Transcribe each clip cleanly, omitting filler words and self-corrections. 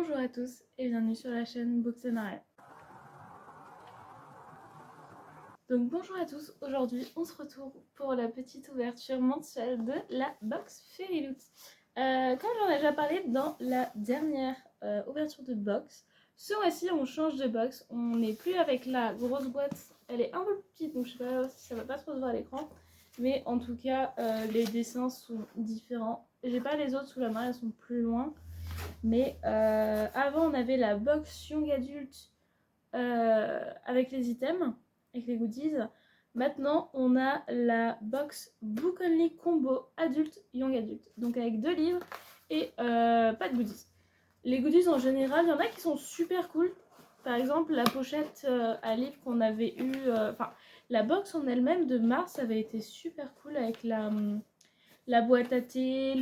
Bonjour à tous et bienvenue sur la chaîne Books and Art. Donc bonjour à tous, aujourd'hui on se retrouve pour la petite ouverture mensuelle de la box Fairy Loot. Comme j'en ai déjà parlé dans la dernière ouverture de box, ce mois-ci on change de box, on n'est plus avec la grosse boîte, elle est un peu plus petite donc je sais pas si ça va pas trop se voir à l'écran, mais en tout cas les dessins sont différents. J'ai pas les autres sous la main, elles sont plus loin. Mais avant, on avait la box Young Adult avec les items, avec les goodies. Maintenant, on a la box Book Only Combo Adulte Young Adult. Donc avec 2 livres et pas de goodies. Les goodies en général, il y en a qui sont super cool. Par exemple, la pochette à livre qu'on avait eu... la box en elle-même de mars avait été super cool avec la boîte à thé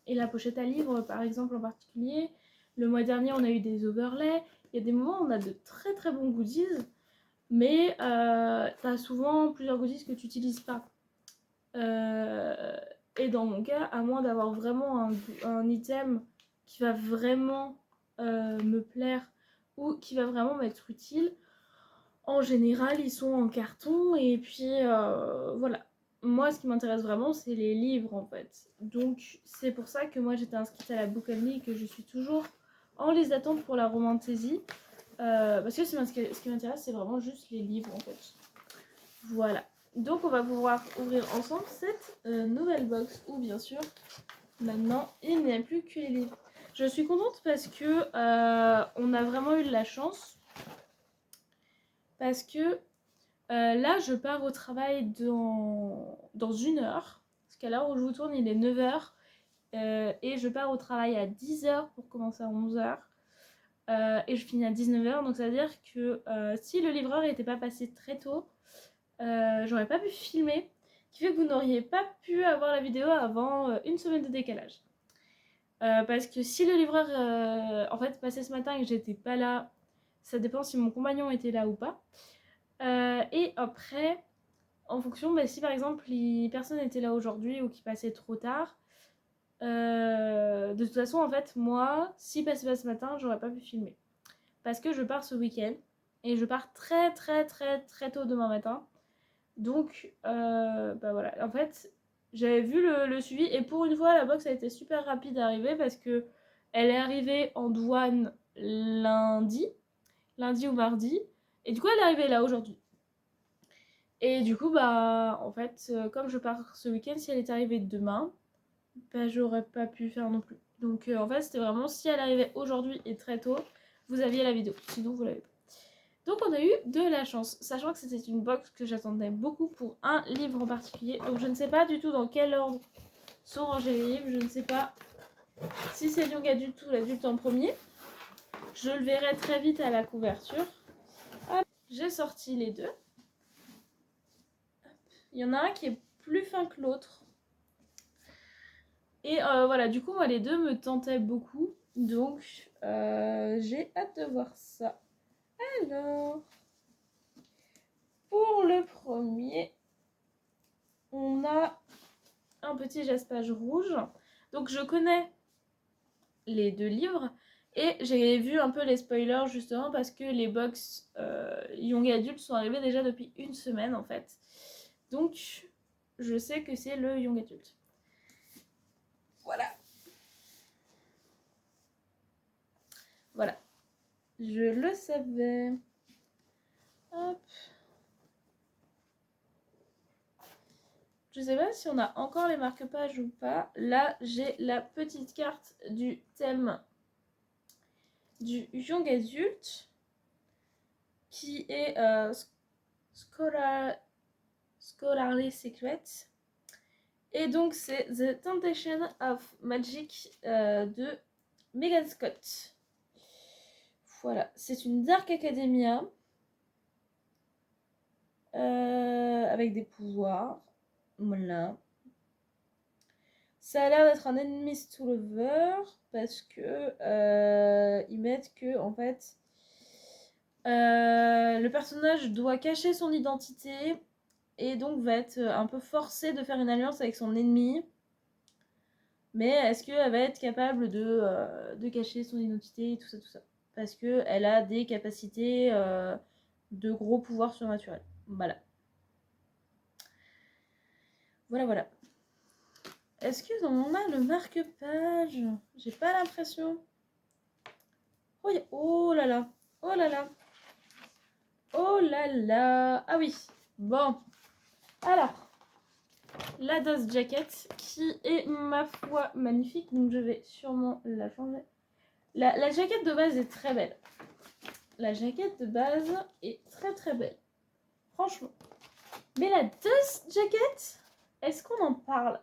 et la pochette à livres par exemple en particulier. Le mois dernier on a eu des overlays. Il y a des moments où on a de très très bons goodies, mais t'as souvent plusieurs goodies que tu n'utilises pas. Et dans mon cas, à moins d'avoir vraiment un item qui va vraiment me plaire ou qui va vraiment m'être utile, en général ils sont en carton et puis voilà. Moi, ce qui m'intéresse vraiment, c'est les livres, en fait. Donc, c'est pour ça que moi, j'étais inscrite à la Book Only et que je suis toujours en liste d'attente pour la Romantaisie. Parce que ce qui m'intéresse, c'est vraiment juste les livres, en fait. Voilà. Donc, on va pouvoir ouvrir ensemble cette nouvelle box où, bien sûr, maintenant, il n'y a plus que les livres. Je suis contente parce que on a vraiment eu de la chance. Parce que là, je pars au travail dans 1 heure. Parce qu'à l'heure où je vous tourne, il est 9 h. Et je pars au travail à 10 h pour commencer à 11 h. Et je finis à 19 h. Donc ça veut dire que si le livreur n'était pas passé très tôt, j'aurais pas pu filmer. Ce qui fait que vous n'auriez pas pu avoir la vidéo avant 1 semaine de décalage. Parce que si le livreur en fait passait ce matin et que j'étais pas là, ça dépend si mon compagnon était là ou pas. Et après, en fonction, si par exemple personne n'était là aujourd'hui ou qui passait trop tard, de toute façon, en fait, moi, si passait pas ce matin, j'aurais pas pu filmer. Parce que je pars ce week-end et je pars très très très très tôt demain matin. Donc, voilà. En fait, j'avais vu le suivi et pour une fois, la box a été super rapide à arriver parce que elle est arrivée en douane lundi ou mardi. Et du coup, elle est arrivée là aujourd'hui. Et du coup, en fait, comme je pars ce week-end, si elle est arrivée demain, j'aurais pas pu faire non plus. Donc, en fait, c'était vraiment si elle arrivait aujourd'hui et très tôt, vous aviez la vidéo. Sinon, vous l'avez pas. Donc, on a eu de la chance, sachant que c'était une box que j'attendais beaucoup pour un livre en particulier. Donc, je ne sais pas du tout dans quel ordre sont rangés les livres. Je ne sais pas si c'est Young Adulte ou l'adulte en premier. Je le verrai très vite à la couverture. J'ai sorti les deux. Il y en a un qui est plus fin que l'autre. Et voilà, du coup, moi, les deux me tentaient beaucoup. Donc, j'ai hâte de voir ça. Alors, pour le premier, on a un petit jaspage rouge. Donc, je connais les 2 livres. Et j'ai vu un peu les spoilers, justement, parce que les box Young Adult sont arrivés déjà depuis 1 semaine, en fait. Donc, je sais que c'est le Young Adult. Voilà. Voilà. Je le savais. Hop. Je sais pas si on a encore les marque-pages ou pas. Là, j'ai la petite carte du thème du Young Adult qui est Scholarly Secret. Et donc, c'est The Temptation of Magic de Megan Scott. Voilà, c'est une Dark Academia avec des pouvoirs. Voilà. Ça a l'air d'être un enemies to lover parce que ils mettent que en fait le personnage doit cacher son identité et donc va être un peu forcé de faire une alliance avec son ennemi Mais est-ce qu'elle va être capable de cacher son identité et tout ça. Parce qu'elle a des capacités de gros pouvoirs surnaturels. Voilà. Voilà. Est-ce qu'on a le marque-page? J'ai pas l'impression. Oh là là. Oh là là. Oh là là. Ah oui. Bon. Alors. La Dust Jacket qui est ma foi magnifique. Donc je vais sûrement la changer. La jaquette de base est très belle. La jaquette de base est très belle. Franchement. Mais la Dust Jacket, est-ce qu'on en parle?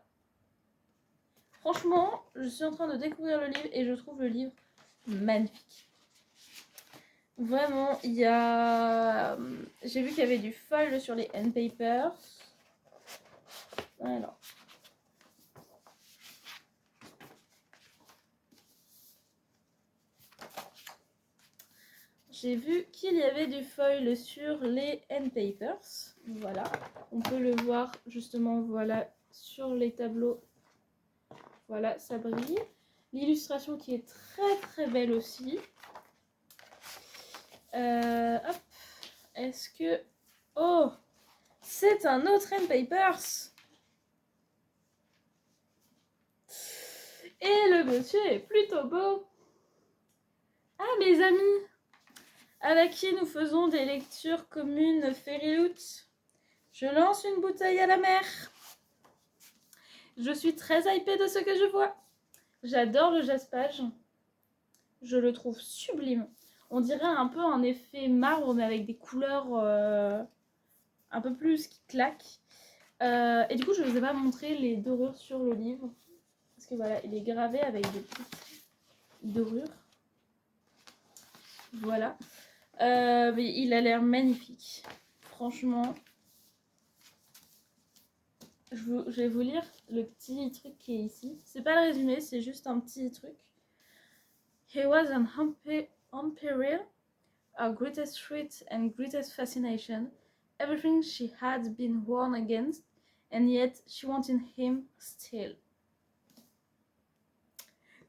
Franchement, je suis en train de découvrir le livre et je trouve le livre magnifique. Vraiment, il y a... J'ai vu qu'il y avait du foil sur les end papers. Alors. J'ai vu qu'il y avait du foil sur les end papers. Voilà. On peut le voir justement, voilà, sur les tableaux. Voilà, ça brille. L'illustration qui est très belle aussi. Hop. Est-ce que... Oh, c'est un autre end papers. Et le monsieur est plutôt beau. Ah, mes amis, avec qui nous faisons des lectures communes Fairyloot. Je lance une bouteille à la mer. Je suis très hypée de ce que je vois. J'adore le jaspage. Je le trouve sublime. On dirait un peu un effet marbre, mais avec des couleurs un peu plus qui claquent. Et du coup, je ne vous ai pas montré les dorures sur le livre. Parce que voilà, il est gravé avec des petites dorures. Voilà. Mais il a l'air magnifique. Franchement. Je vais vous lire le petit truc qui est ici. C'est pas le résumé, c'est juste un petit truc. He was an imperial, our greatest threat and greatest fascination. Everything she had been warned against, and yet she wanted him still.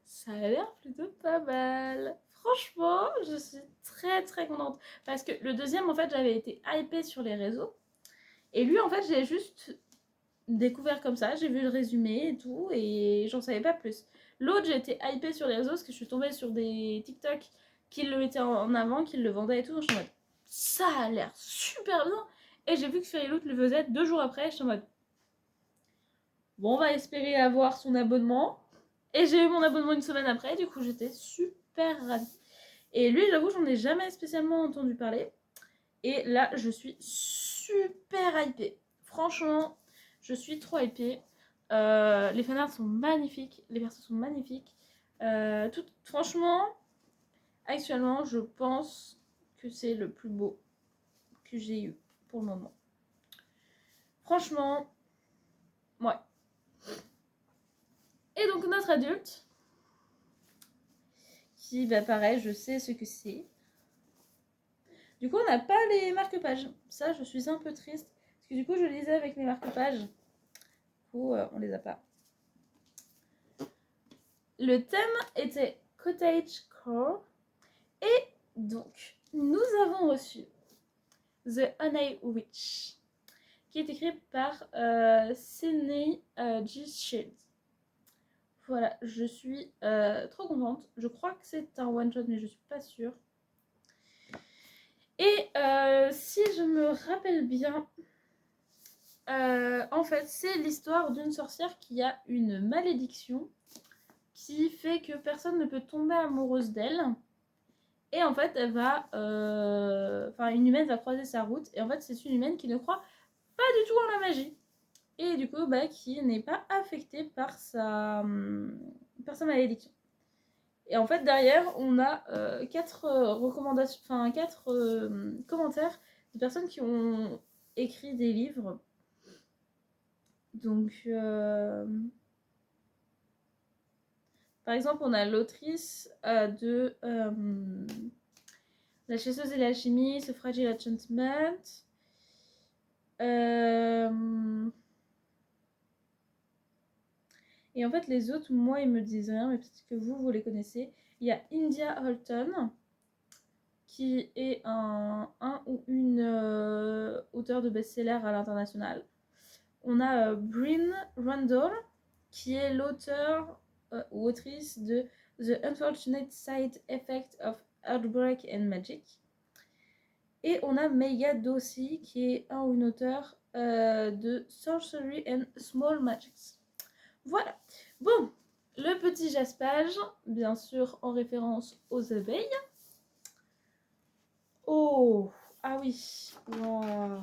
Ça a l'air plutôt pas mal. Franchement, je suis très contente. Parce que le deuxième, en fait, j'avais été hypée sur les réseaux. Et lui, en fait, j'ai juste découvert comme ça. J'ai vu le résumé et tout. Et j'en savais pas plus. L'autre, j'ai été hypée sur les réseaux parce que je suis tombée sur des TikTok qui le mettaient en avant, qui le vendaient et tout. Donc je suis en mode, ça a l'air super bien. Et j'ai vu que Fairyloot le faisait 2 jours après. Je suis en mode, bon, on va espérer avoir son abonnement. Et j'ai eu mon abonnement une semaine après. Du coup, j'étais super ravie. Et lui, j'avoue, j'en ai jamais spécialement entendu parler. Et là, je suis super hypée. Franchement, je suis trop hypée. Les fanarts sont magnifiques. Les persos sont magnifiques. Franchement, actuellement, je pense que c'est le plus beau que j'ai eu pour le moment. Franchement, ouais. Et donc, notre adulte, qui, bah pareil, je sais ce que c'est. Du coup, on n'a pas les marque-pages. Ça, je suis un peu triste. Parce que du coup, je lisais avec les marque-pages. Du coup, on les a pas. Le thème était Cottagecore. Et donc, nous avons reçu The Honey Witch, qui est écrit par Sydney G. Shields. Voilà, je suis trop contente. Je crois que c'est un one-shot, mais je suis pas sûre. Et si je me rappelle bien, en fait, c'est l'histoire d'une sorcière qui a une malédiction qui fait que personne ne peut tomber amoureuse d'elle. Et en fait, elle va... une humaine va croiser sa route. Et en fait, c'est une humaine qui ne croit pas du tout en la magie. Et du coup, qui n'est pas affectée par sa malédiction. Et en fait, derrière, on a 4 recommandations, enfin 4 commentaires de personnes qui ont écrit des livres. Donc, par exemple, on a l'autrice de La chasseuse et l'alchimie, ce Fragile Enchantment. Et en fait, les autres, moi, ils me disent rien, mais peut-être que vous les connaissez. Il y a India Holton, qui est un ou une auteur de best-seller à l'international. On a Bryn Randall, qui est l'auteur ou autrice de The Unfortunate Side Effect of Heartbreak and Magic. Et on a Mega Dossi, qui est un ou une auteur de Sorcery and Small Magics. Voilà. Bon, le petit jaspage, bien sûr en référence aux abeilles. Oh, ah oui, wow.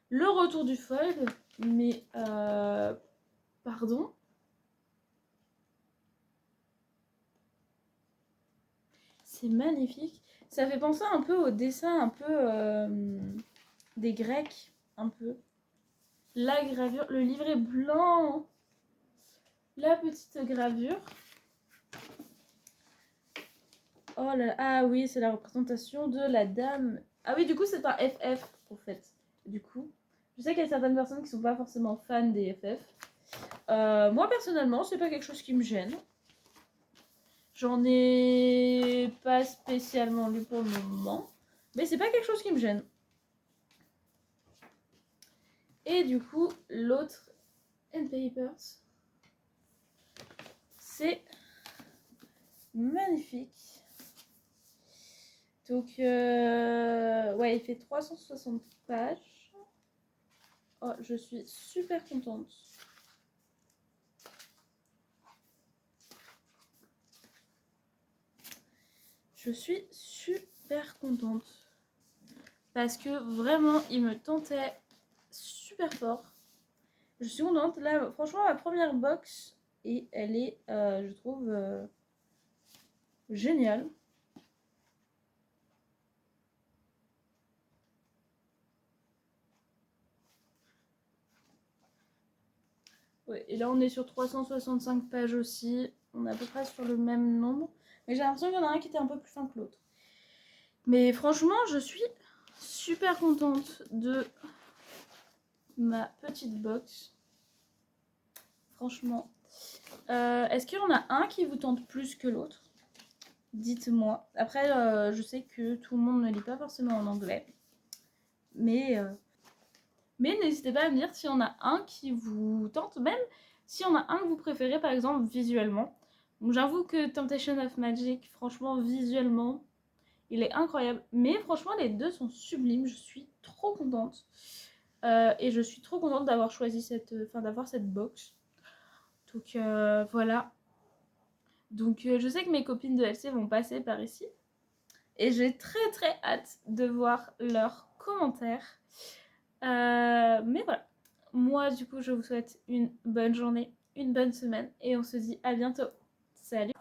Le retour du fold, mais pardon. C'est magnifique. Ça fait penser un peu au dessin, un peu des Grecs, un peu. La gravure, le livret blanc, la petite gravure. Oh là là, ah oui, c'est la représentation de la dame. Ah oui, du coup, c'est un FF, en fait. Du coup, je sais qu'il y a certaines personnes qui sont pas forcément fans des FF. Moi, personnellement, c'est pas quelque chose qui me gêne. J'en ai pas spécialement lu pour le moment, mais c'est pas quelque chose qui me gêne. Et du coup, l'autre End Papers, c'est magnifique. Donc, ouais, il fait 360 pages. Oh, je suis super contente. Je suis super contente. Parce que vraiment, il me tentait super fort. Je suis contente. Là, franchement, ma première box, et elle est, je trouve, géniale. Ouais, et là, on est sur 365 pages aussi. On est à peu près sur le même nombre. Mais j'ai l'impression qu'il y en a un qui était un peu plus fin que l'autre. Mais franchement, je suis super contente de ma petite box. Franchement. Est-ce qu'il y en a un qui vous tente plus que l'autre? Dites-moi. Après, je sais que tout le monde ne lit pas forcément en anglais. Mais n'hésitez pas à me dire s'il y en a un qui vous tente, même s'il y en a un que vous préférez, par exemple, visuellement. Donc j'avoue que Temptation of Magic, franchement, visuellement, il est incroyable. Mais franchement, les deux sont sublimes. Je suis trop contente. Et je suis trop contente d'avoir choisi d'avoir cette box. Donc voilà. Donc je sais que mes copines de LC vont passer par ici. Et j'ai très très hâte de voir leurs commentaires. Mais voilà. Moi, du coup, je vous souhaite une bonne journée, une bonne semaine. Et on se dit à bientôt. Salut!